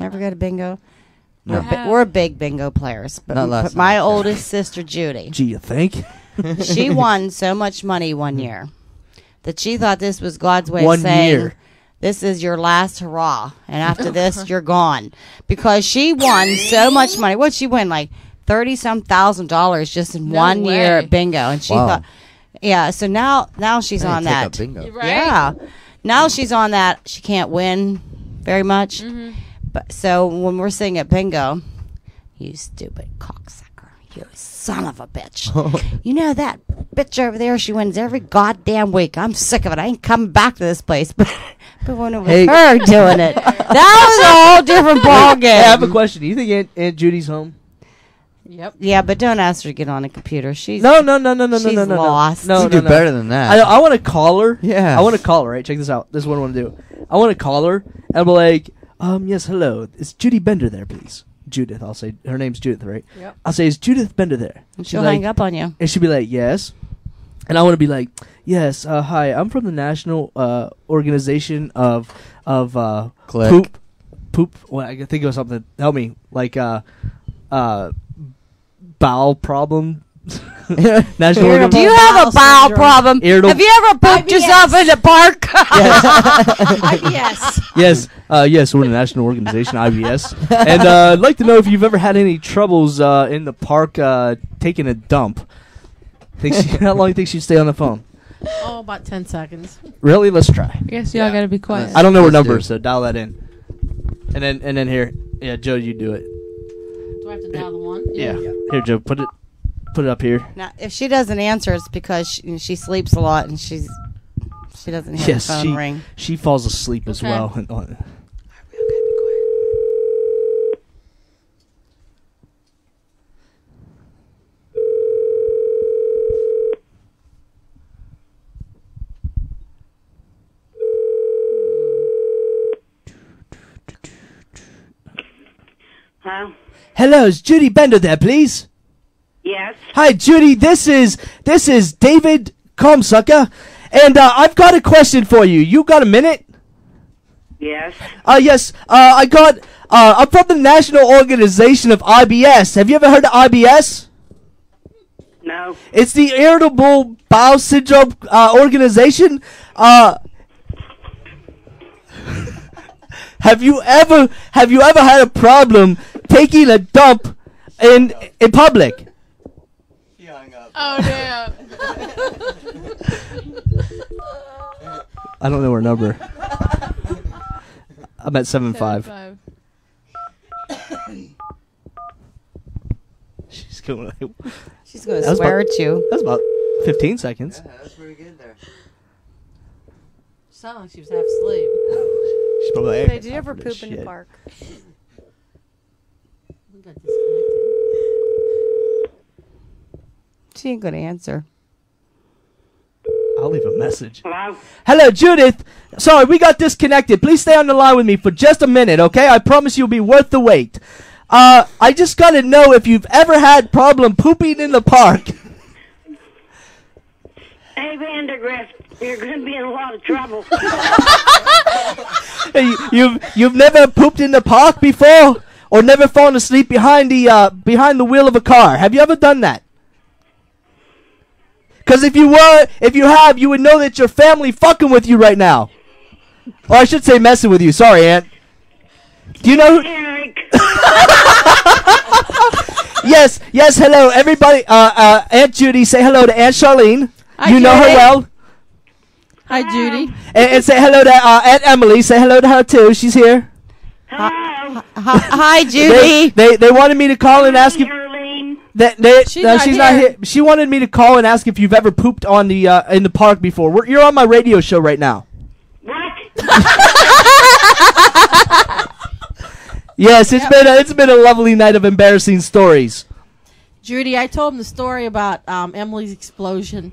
Never go to bingo? No. We're big bingo players. But Not last my night. oldest sister, Judy, Gee, you think? she won so much money one year that she thought this was God's way One of saying, year. this is your last hurrah. And after this, you're gone. Because she won so much money. What'd she win? Like $30-some thousand just in one year at bingo. And she Wow. thought, yeah, so now she's I on need to take that. up bingo. Right? Yeah. Now she's on that. She can't win very much. But so when we're sitting at bingo, you stupid cocksucker, you son of a bitch. You know that bitch over there, she wins every goddamn week. I'm sick of it. I ain't coming back to this place. But when it was her doing it, that was a whole different ball game. Hey, I have a question. Do you think Aunt Judy's home? Yep. Yeah, but don't ask her to get on a computer. She's No. she's no. lost. No, You do better than that. I want to call her. Yeah. I want to call her, right? Check this out. This is what I want to do. I want to call her and be like, yes, hello. Is Judy Bender there, please? Judith. I'll say her name's Judith, right? Yep. I'll say, is Judith Bender there? And She's she'll like, hang up on you. And she'll be like, yes. And I want to be like, yes, hi, I'm from the National Organization of Click. poop. Well, I can think of something. Help me. Like bowel problem. National Do Organ- you have a bowel syndrome. problem? Irritable- Have you ever pooped yourself in the park? Yes. Yes, yes, we're the National Organization, IBS. And I'd like to know if you've ever had any troubles in the park taking a dump. How long do you think she'd stay on the phone? Oh, about 10 seconds. Really? Let's try. I guess y'all gotta be quiet. I don't know her Let's number, do. so dial that in. And then here. Yeah, Joe, you do it. Do I have to dial the one? Yeah. Here, Joe, put it up here. Now, if she doesn't answer, it's because she sleeps a lot and she doesn't hear Yes, the phone ring. she falls asleep as Okay. well. Hello? Hello, is Judy Bender there, please? Yes? Hi, Judy. This is David Comsucker, and I've got a question for you. You got a minute? Yes? Yes. I'm from the National Organization of IBS. Have you ever heard of IBS? No? It's the Irritable Bowel Syndrome organization. Have you ever had a problem taking a dump in public? Oh, damn. I don't know her number. I'm at 7.5. 7.5. She's going. Like, She's going That to was swear about- at you. that's about 15 seconds. That's pretty good there. Sounded like she was half asleep. She's probably like, Hey, did you ever "This poop in the shit." park? We got disconnected. She ain't going to answer. I'll leave a message. Hello? Hello, Judith. Sorry, we got disconnected. Please stay on the line with me for just a minute, okay? I promise you'll be worth the wait. I just gotta know if you've ever had problem pooping in the park. Hey, Vandergrift, you're going to be in a lot of trouble. Hey, you've never pooped in the park before, or never fallen asleep behind the wheel of a car. Have you ever done that? Because if you have, you would know that your family fucking with you right now. Or I should say messing with you. Sorry, Aunt. Do you know who? Eric, Yes, hello, everybody. Aunt Judy, say hello to Aunt Charlene. Hi, you know her Judy. well. Hi, Judy. And say hello to Aunt Emily. Say hello to her, too. She's here. hello? Hi, Judy. They wanted me to call and ask if... Arlene. She's No, not she's not here. here. She wanted me to call and ask if you've ever pooped on the in the park before. You're on my radio show right now. What? Yes, it's been a lovely night of embarrassing stories. Judy, I told him the story about Emily's explosion.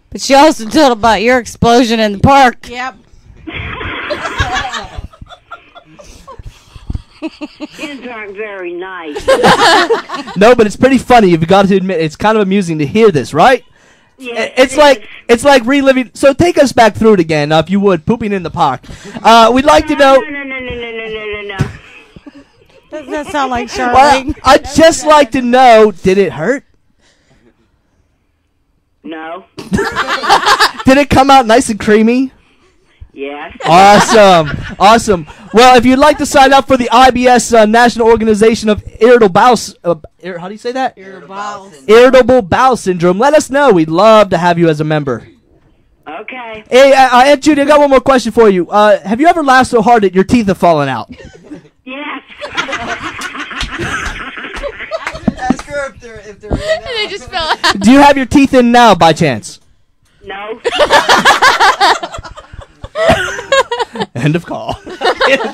But she also told about your explosion in the park. Yep. Kids aren't very nice. No, but it's pretty funny. You've got to admit, it's kind of amusing to hear this, right? Yes, It's it like is. it's like reliving. So take us back through it again, if you would. Pooping in the park. We'd like to know. No. Doesn't that sound like Well, Charlene? I'd just like to know, did it hurt? No. Did it come out nice and creamy? Yes. Awesome. Well, if you'd like to sign up for the IBS National Organization of Irritable Bowel, how do you say that? Irritable bowel syndrome. Let us know. We'd love to have you as a member. Okay. Hey, Aunt Judy, I got one more question for you. Have you ever laughed so hard that your teeth have fallen out? Yes. Ask her if they're in now. They just fell out. Do you have your teeth in now, by chance? No. End of call.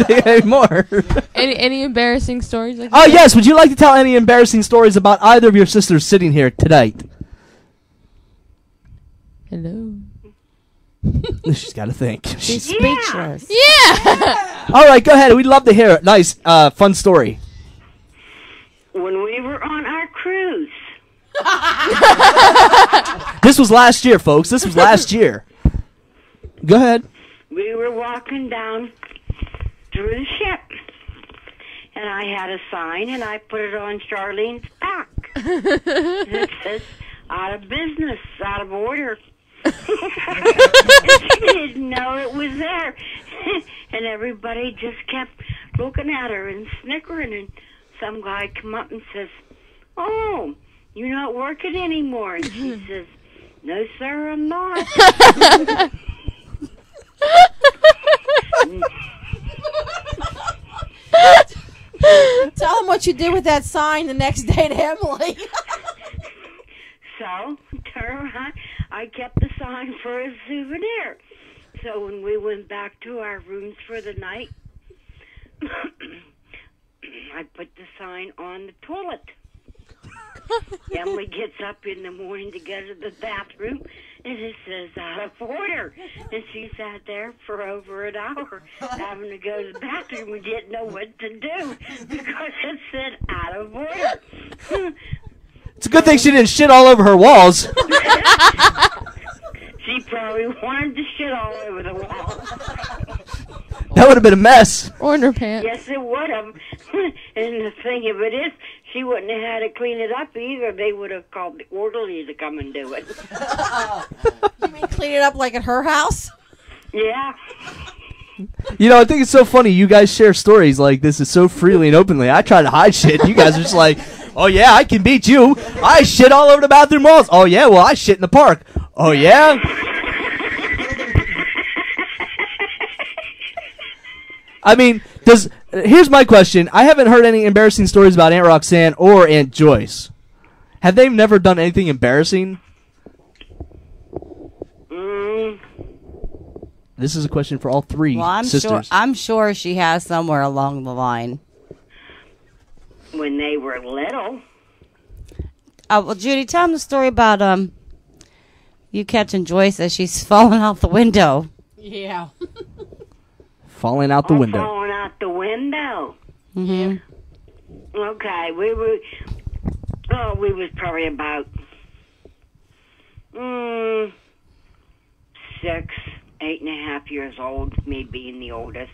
Any more? Any embarrassing stories? Like Oh, that? yes. Would you like to tell any embarrassing stories about either of your sisters sitting here tonight? Hello. She's got to think. She's speechless. Yeah. All right, go ahead. We'd love to hear it. Nice, fun story. When we were on our cruise, This was last year, folks. This was last year. Go ahead. we were walking down through the ship, and I had a sign, and I put it on Charlene's back. It says, out of business, out of order. She didn't know it was there. And everybody just kept looking at her and snickering, and some guy come up and says, "Oh, you're not working anymore." And she says, "No, sir, I'm not." Tell them what you did with that sign the next day to Emily. So, turn around, I kept the sign for a souvenir. So when we went back to our rooms for the night, I put the sign on the toilet. Emily gets up in the morning to go to the bathroom, and it says out of order. And she sat there for over an hour having to go to the bathroom and didn't know what to do because it said out of order. It's a good thing she didn't shit all over her walls. She probably wanted to shit all over the wall. That would have been a mess. Or in her pants. Yes, it would have. And the thing of it is, she wouldn't have had to clean it up either. They would have called the orderly to come and do it. You mean clean it up like at her house? Yeah. You know, I think it's so funny. You guys share stories like this is so freely and openly. I try to hide shit. You guys are just like, oh, yeah, I can beat you. I shit all over the bathroom walls. Oh, yeah, well, I shit in the park. Oh, yeah? I mean, here's my question. I haven't heard any embarrassing stories about Aunt Roxanne or Aunt Joyce. Have they never done anything embarrassing? This is a question for all three sisters. I'm sure she has somewhere along the line. When they were little. Well, Judy, tell them the story about you catching Joyce as she's falling out the window. Yeah. Falling out the window. Falling out the window. Mm-hmm. Okay, we was probably about 6, 8.5 years old, me being the oldest.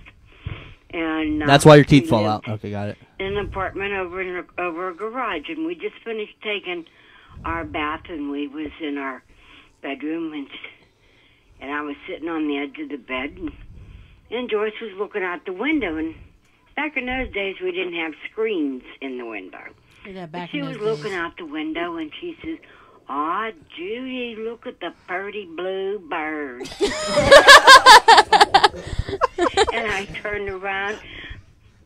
And That's why your teeth we fall lived out. Okay, got it. in an apartment over a garage, and we just finished taking our bath, and we was in our bedroom, and I was sitting on the edge of the bed, and Joyce was looking out the window, and back in those days we didn't have screens in the window. Yeah, back She in was those looking out the window, and she says, "Aw, Judy, look at the pretty blue bird." And I turned around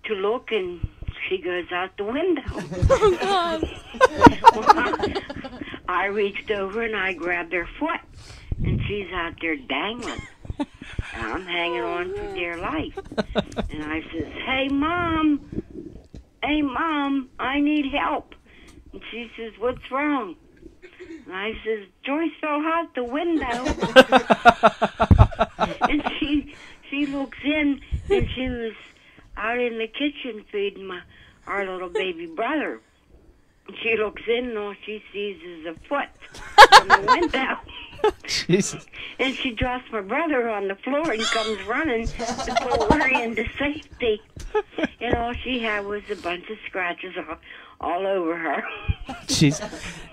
to look, and she goes out the window. Oh, God. I reached over, and I grabbed her foot, and she's out there dangling. And I'm hanging on for dear life. And I says, hey, Mom, I need help. And she says, what's wrong? And I says, Joyce fell out the window. And she looks in, and she was out in the kitchen feeding our little baby brother. And she looks in, and all she sees is a foot from the window. Jesus. And she drops my brother on the floor and comes running to pull her into safety. And all she had was a bunch of scratches all over her. Jeez.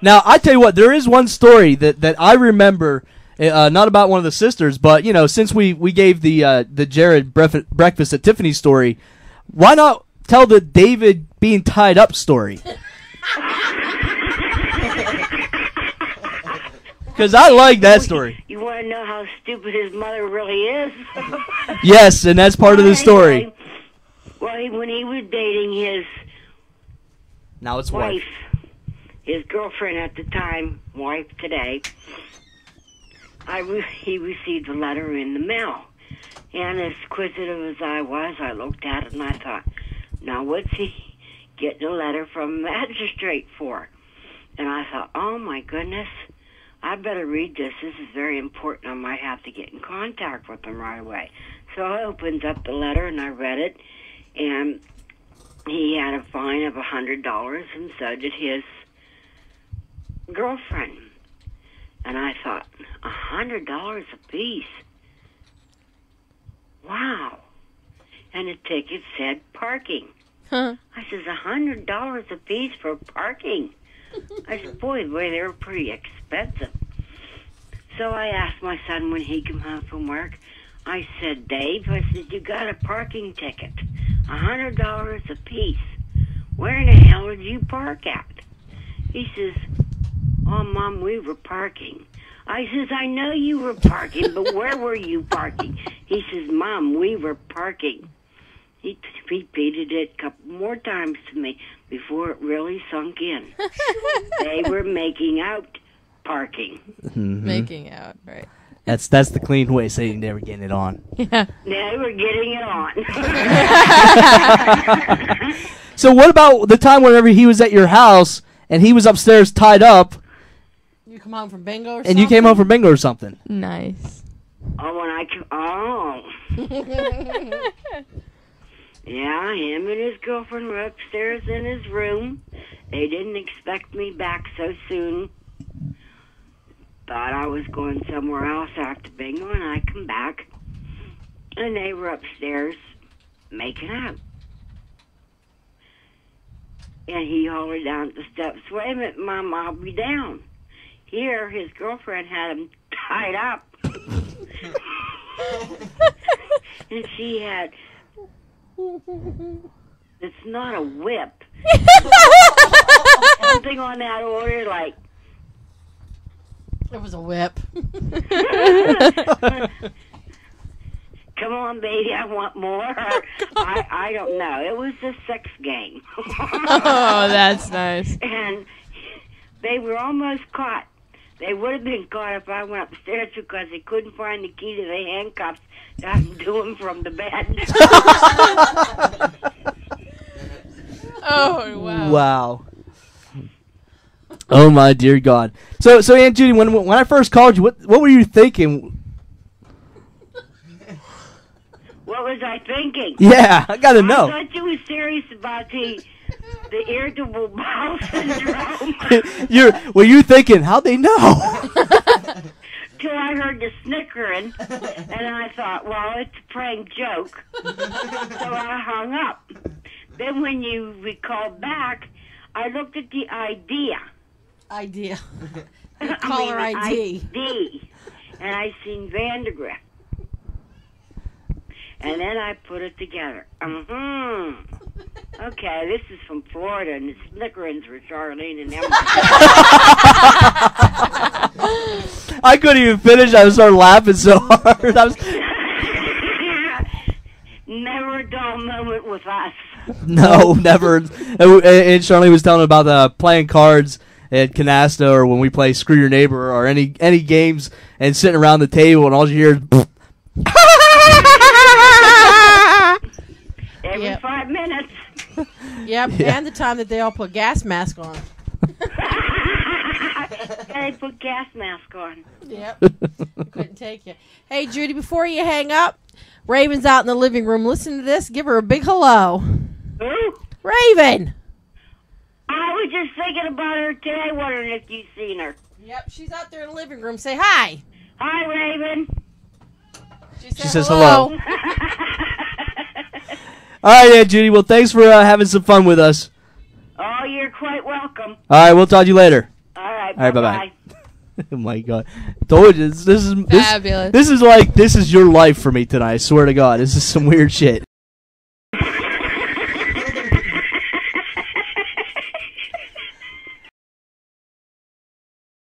Now, I tell you what, there is one story that I remember, not about one of the sisters, but, since we gave the Jared breakfast at Tiffany's story, why not tell the David being tied up story? Because I like that story. You want to know how stupid his mother really is? Yes, and that's part of the story. Anyway, well, when he was dating his Now it's wife, his girlfriend at the time, wife today, he received a letter in the mail. And as inquisitive as I was, I looked at it and I thought, now what's he getting a letter from a magistrate for? And I thought, oh my goodness, I better read this. This is very important. I might have to get in contact with him right away. So I opened up the letter and I read it, and he had a fine of $100, and so did his girlfriend. And I thought, $100 a piece? Wow. And the ticket said parking. Huh. I says, $100 a piece for parking? I said, boy, they were pretty expensive. So I asked my son when he came home from work, I said, Dave, I said, you got a parking ticket, $100 a piece. Where in the hell did you park at? He says, oh, Mom, we were parking. I says, I know you were parking, but where were you parking? He says, Mom, we were parking. He repeated it a couple more times to me before it really sunk in. They were making out parking. Mm-hmm. Making out, right. That's the clean way of saying they were getting it on. Yeah. They were getting it on. So what about the time whenever he was at your house and he was upstairs tied up You come home from bingo or something? and you came home from bingo or something? Nice. Yeah, him and his girlfriend were upstairs in his room. They didn't expect me back so soon. Thought I was going somewhere else after bingo, and I come back, and they were upstairs making out. And he hollered down the steps, wait a minute, Mom, I'll be down. Here, his girlfriend had him tied up. And she had... It's not a whip. Something on that order, like... It was a whip. Come on, baby, I want more. I don't know. It was a sex game. Oh, that's nice. And they were almost caught. They would have been caught if I went upstairs because they couldn't find the key to the handcuffs to undo them from the bed. Oh, wow. Wow. Oh my dear God. So Aunt Judy, when I first called you, what were you thinking? What was I thinking? Yeah, I gotta I know. thought you were serious about the irritable bowel syndrome. Were you thinking, how'd they know? Till I heard the snickering, and I thought, well, it's a prank joke. So I hung up. Then when you recalled back, I looked at the idea. Idea. I Caller mean, ID. And I seen Vandergrift. And then I put it together. Okay, this is from Florida, and the snickerings were Charlene and Emma. I couldn't even finish. I started laughing so hard. Never a dull moment with us. No, never. And Charlene was telling about playing cards at Canasta, or when we play Screw Your Neighbor, or any games, and sitting around the table, and all you hear is... Every 5 minutes. Yep, Yeah. and the time that they all put gas mask on. They put gas mask on. Yep. Couldn't take you. Hey, Judy, before you hang up, Raven's out in the living room. Listen to this. Give her a big hello. Who? Raven! I was just thinking about her today, wondering if you've seen her. Yep, she's out there in the living room. Say hi. Hi, Raven. She says hello. All right, Aunt Judy. Well, thanks for having some fun with us. Oh, you're quite welcome. All right, we'll talk to you later. All right, All right, bye-bye. bye-bye. Oh my God! Told you this is Fabulous. This is like this is your life for me tonight. I swear to God, this is some weird shit.